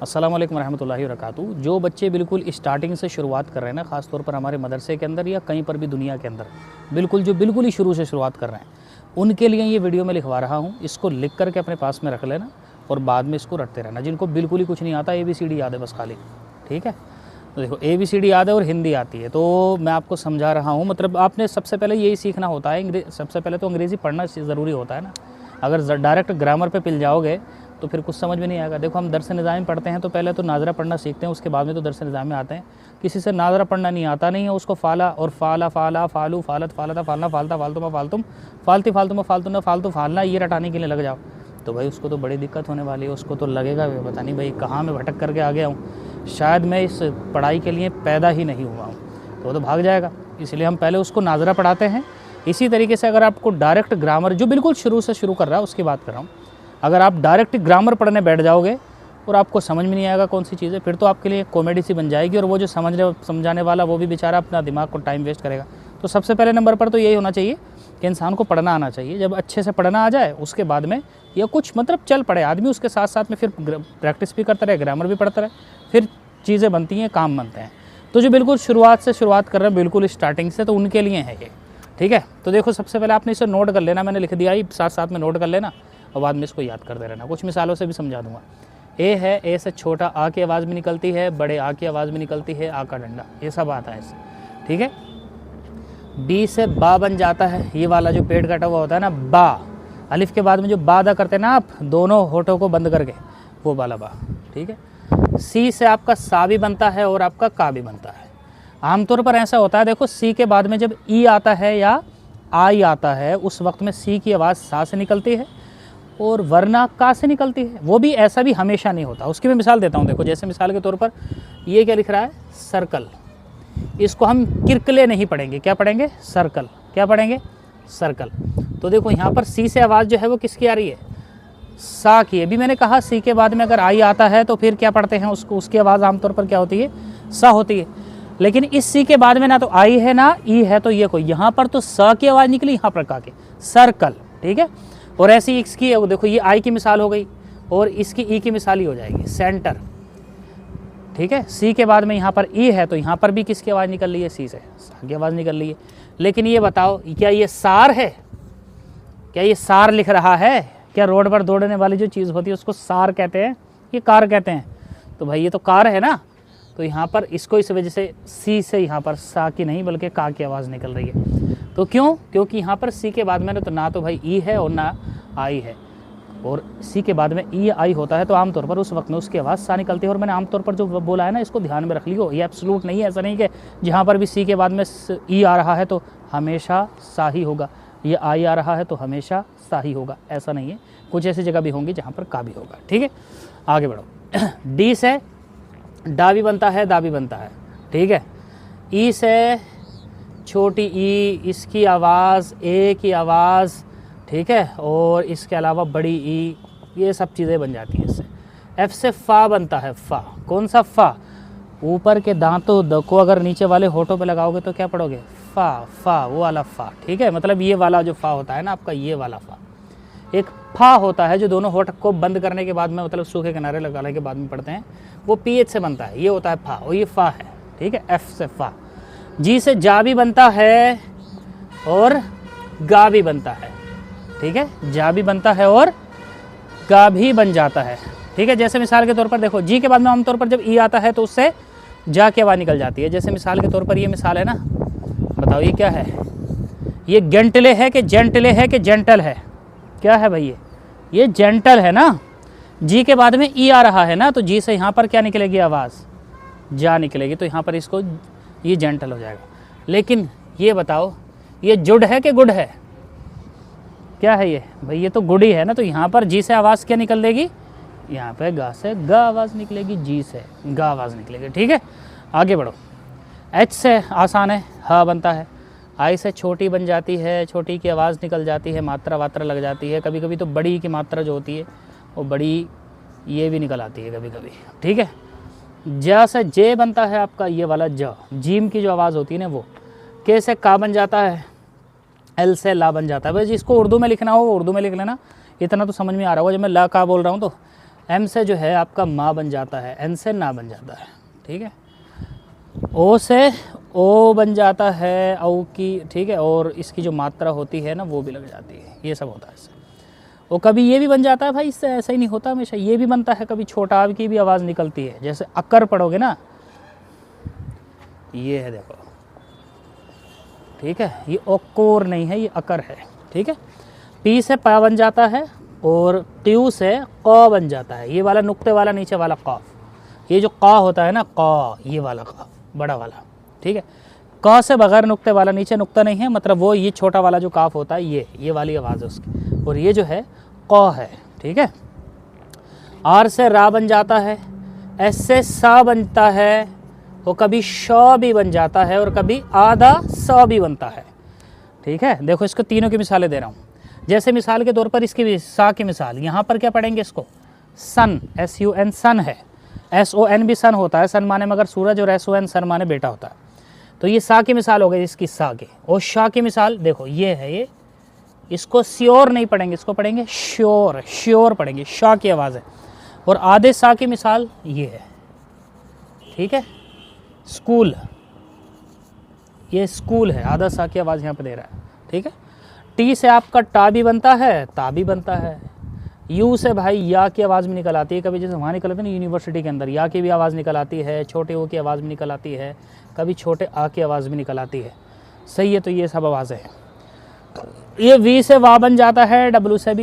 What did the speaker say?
अस्सलाम वालेकुम रहमतुल्लाहि व बरकातुहू। जो बच्चे बिल्कुल स्टार्टिंग से शुरुआत कर रहे हैं ना, ख़ास तौर पर हमारे मदरसे के अंदर या कहीं पर भी दुनिया के अंदर, बिल्कुल ही शुरू से शुरुआत कर रहे हैं, उनके लिए ये वीडियो मैं लिखवा रहा हूँ। इसको लिख करके अपने पास में रख लेना और बाद में इसको रटते रहना। जिनको बिल्कुल ही कुछ नहीं आता, ABCD याद है बस खाली, ठीक है। तो देखो ABCD याद है और हिंदी आती है, तो मैं आपको समझा रहा हूँ। मतलब आपने सबसे पहले यही सीखना होता है, सबसे पहले तो अंग्रेज़ी पढ़ना ज़रूरी होता है ना। अगर डायरेक्ट ग्रामर पे पिल जाओगे तो फिर कुछ समझ में नहीं आएगा। देखो हम दर्स निज़ाम पढ़ते हैं तो पहले तो नाजरा पढ़ना सीखते हैं, उसके बाद में तो दर्स निज़ाम में आते हैं। किसी से नाजरा पढ़ना नहीं आता नहीं है, उसको फाला और फाला फाला फालू फालत फालता फालना फालता फालतू फालतुम फालती फालतू में फालतू न फालतू फालना, ये रटाने के लिए लग जाओ तो भाई उसको तो बड़ी दिक्कत होने वाली है। उसको तो लगेगा पता नहीं भाई कहाँ मैं भटक करके आ गया हूँ, शायद मैं इस पढ़ाई के लिए पैदा ही नहीं हुआ हूँ, तो वो तो भाग जाएगा। इसलिए हम पहले उसको नाजरा पढ़ाते हैं। इसी तरीके से अगर आपको डायरेक्ट ग्रामर, जो बिल्कुल शुरू से शुरू कर रहा है उसकी बात कर रहा हूँ, अगर आप डायरेक्ट ग्रामर पढ़ने बैठ जाओगे और आपको समझ में नहीं आएगा कौन सी चीज़ है, फिर तो आपके लिए कॉमेडी सी बन जाएगी और वो जो समझाने वाला वो भी बेचारा अपना दिमाग को टाइम वेस्ट करेगा। तो सबसे पहले नंबर पर तो यही होना चाहिए कि इंसान को पढ़ना आना चाहिए। जब अच्छे से पढ़ना आ जाए उसके बाद में या कुछ मतलब चल पड़े आदमी, उसके साथ साथ में फिर प्रैक्टिस भी करता रहे, ग्रामर भी पढ़ता रहे, फिर चीज़ें बनती हैं, काम बनते हैं। तो जो बिल्कुल शुरुआत कर रहे हैं बिल्कुल स्टार्टिंग से, तो उनके लिए है ये, ठीक है। तो देखो सबसे पहले आपने इसे नोट कर लेना, मैंने लिख दिया ही, साथ साथ में नोट कर लेना और बाद में इसको याद करते रहना। कुछ मिसालों से भी समझा दूंगा। ए है, ए से छोटा आ की आवाज़ में निकलती है, बड़े आ की आवाज़ में निकलती है, आ का डंडा, ये सब आता है इससे, ठीक है। बी से बा बन जाता है, ये वाला जो पेट कटा हुआ होता है ना, बा, अलिफ के बाद में जो बा दा करते हैं ना आप दोनों होठों को बंद करके, वो वाला बा, ठीक है। सी से आपका सा भी बनता है और आपका का भी बनता है। आमतौर पर ऐसा होता है, देखो सी के बाद में जब ई आता है या आई आता है उस वक्त में सी की आवाज़ सा से निकलती है और वरना का से निकलती है। वो भी ऐसा भी हमेशा नहीं होता। उसकी मैं मिसाल देता हूँ। देखो जैसे मिसाल के तौर पर ये क्या लिख रहा है, सर्कल, इसको हम किरकले नहीं पढ़ेंगे, क्या पढ़ेंगे, सर्कल, क्या पढ़ेंगे, सर्कल। तो देखो यहाँ पर सी से आवाज़ जो है वो किसकी आ रही है, सा की। अभी मैंने कहा सी के बाद में अगर आई आता है तो फिर क्या पढ़ते हैं उसको, उसकी आवाज़ आमतौर पर क्या होती है, सा होती है। लेकिन इस सी के बाद में ना तो आई है ना ई है, तो ये कोई यहाँ पर तो स की आवाज़ निकली, यहाँ पर का के, सर्कल, ठीक है। और ऐसी इसकी है, वो देखो ये आई की मिसाल हो गई और इसकी ई की मिसाल ही हो जाएगी, सेंटर, ठीक है। सी के बाद में यहाँ पर ई है तो यहाँ पर भी किसकी आवाज़ निकल रही है, सी से सा की आवाज़ निकल रही है। लेकिन ये बताओ क्या ये सार है, क्या ये सार लिख रहा है, क्या रोड पर दौड़ने वाली जो चीज़ होती है उसको सार कहते हैं, ये कार कहते हैं। तो भाई ये तो कार है ना, तो यहाँ पर इसको इस वजह से सी से यहाँ पर सा की नहीं बल्कि का की आवाज़ निकल रही है। तो क्यों, क्योंकि यहाँ पर सी के बाद में तो ना तो भाई ई है और ना आई है, और सी के बाद में ई आई होता है तो आमतौर पर उस वक्त में उसकी आवाज़ सा निकलती है। और मैंने आमतौर पर जो बोला है ना, इसको ध्यान में रख लियो, ये एब्सोल्यूट नहीं है। ऐसा नहीं कि जहाँ पर भी सी के बाद में ई आ रहा है तो हमेशा सा ही होगा, ये आई आ रहा है तो हमेशा सा ही होगा, ऐसा नहीं है। कुछ ऐसी जगह भी होंगी जहाँ पर का भी होगा, ठीक है। आगे बढ़ो। डी से डा भी बनता है, दा भी बनता है, ठीक है। ई से छोटी ई, इसकी आवाज़, ए की आवाज़, ठीक है, और इसके अलावा बड़ी ई, ये सब चीज़ें बन जाती हैं इससे। एफ से फ़ा बनता है, फ़ा, कौन सा फ़ा, ऊपर के दांतों को अगर नीचे वाले होठों पे लगाओगे तो क्या पढ़ोगे, फ़ा, फ़ा, वो वाला फ़ा, ठीक है। मतलब ये वाला जो फ़ा होता है ना आपका, ये वाला फ़ा। एक फा होता है जो दोनों होठ को बंद करने के बाद में, मतलब सूखे किनारे लगाने के बाद में पढ़ते हैं, वो PH से बनता है, ये होता है फा, और ये फ़ा है, ठीक है। एफ से फ़ा। जी से जा भी बनता है और गा भी बनता है, ठीक है, जा भी बनता है और गा भी बन जाता है, ठीक है। जैसे मिसाल के तौर पर देखो जी के बाद में आमतौर पर जब ई आता है तो उससे जा की आवाज़ निकल जाती है। जैसे मिसाल के तौर पर ये मिसाल है ना, बताओ ये क्या है, ये गेंटले है कि जेंटले है कि जेंटल है, क्या है भाई, ये जेंटल है ना। जी के बाद में ई आ रहा है ना, तो जी से यहाँ पर क्या निकलेगी आवाज़, जा निकलेगी, तो यहाँ पर इसको ये जेंटल हो जाएगा। लेकिन ये बताओ ये जुड है कि गुड है, क्या है ये भाई, ये तो गुड ही है ना, तो यहाँ पर जी से आवाज़ क्या निकल देगी, यहाँ पे गा से गा आवाज़ निकलेगी, जी से गा आवाज़ निकलेगी, ठीक है। आगे बढ़ो। एच से आसान है, हा बनता है। आई से छोटी बन जाती है, छोटी की आवाज़ निकल जाती है, मात्रा वात्रा लग जाती है। कभी कभी तो बड़ी की मात्रा जो होती है वो बड़ी ये भी निकल आती है कभी कभी, ठीक है। ज से जे बनता है आपका ये वाला ज, जीम की जो आवाज़ होती है ना वो। के से का बन जाता है, एल से ला बन जाता है। भाई जिसको उर्दू में लिखना हो वो उर्दू में लिख लेना, इतना तो समझ में आ रहा होगा जब मैं ला का बोल रहा हूँ तो। एम से जो है आपका माँ बन जाता है, एन से ना बन जाता है, ठीक है। ओ से ओ बन जाता है, औ की, ठीक है, और इसकी जो मात्रा होती है ना वो भी लग जाती है, ये सब होता है इससे। और कभी ये भी बन जाता है भाई, इससे ऐसा ही नहीं होता हमेशा, ये भी बनता है, कभी छोटा आ की भी आवाज़ निकलती है, जैसे अकर पढ़ोगे ना, ये है देखो, ठीक है, ये ओकोर नहीं है, ये अकर है, ठीक है। पी से पा बन जाता है और क्यू से क बन जाता है, ये वाला नुक्ते वाला नीचे वाला कॉफ, ये जो क होता है ना क, ये वाला क बड़ा वाला, ठीक है। क से बगैर नुक्ते वाला, नीचे नुक्ता नहीं है, मतलब वो ये छोटा वाला जो काफ होता है, ये वाली आवाज़ है उसकी, और ये जो है क है, ठीक है। आर से रा बन जाता है, एस से सा बनता है, वो कभी श भी बन जाता है और कभी आधा स भी बनता है, ठीक है। देखो इसको तीनों की मिसालें दे रहा हूँ। जैसे मिसाल के तौर पर इसकी भी सा की मिसाल, यहाँ पर क्या पढ़ेंगे इसको, सन, SUN सन है, SON भी सन होता है, सन माने मगर सूरज, और SON सन माने बेटा होता है। तो ये सा की मिसाल हो गई इसकी सा की। और शाह की मिसाल देखो ये है, ये इसको श्योर नहीं पढ़ेंगे, इसको पढ़ेंगे श्योर, श्योर पढ़ेंगे, शाह की आवाज़ है। और आधे सा की मिसाल ये है, ठीक है, स्कूल, ये स्कूल है, आधा सा की आवाज़ यहाँ पे दे रहा है, ठीक है। टी से आपका टा भी बनता है, ता भी बनता है। यू से भाई या की आवाज़ भी निकल आती है, कभी जैसे वहाँ निकल आती है ना यूनिवर्सिटी के अंदर, या की भी आवाज़ निकल आती है, छोटे ओ की आवाज़ भी निकल आती है, कभी छोटे आ की आवाज़ भी निकल आती है, सही है। तो ये सब आवाज़ें हैं। ये वी से वाह बन जाता है, डब्लू से भी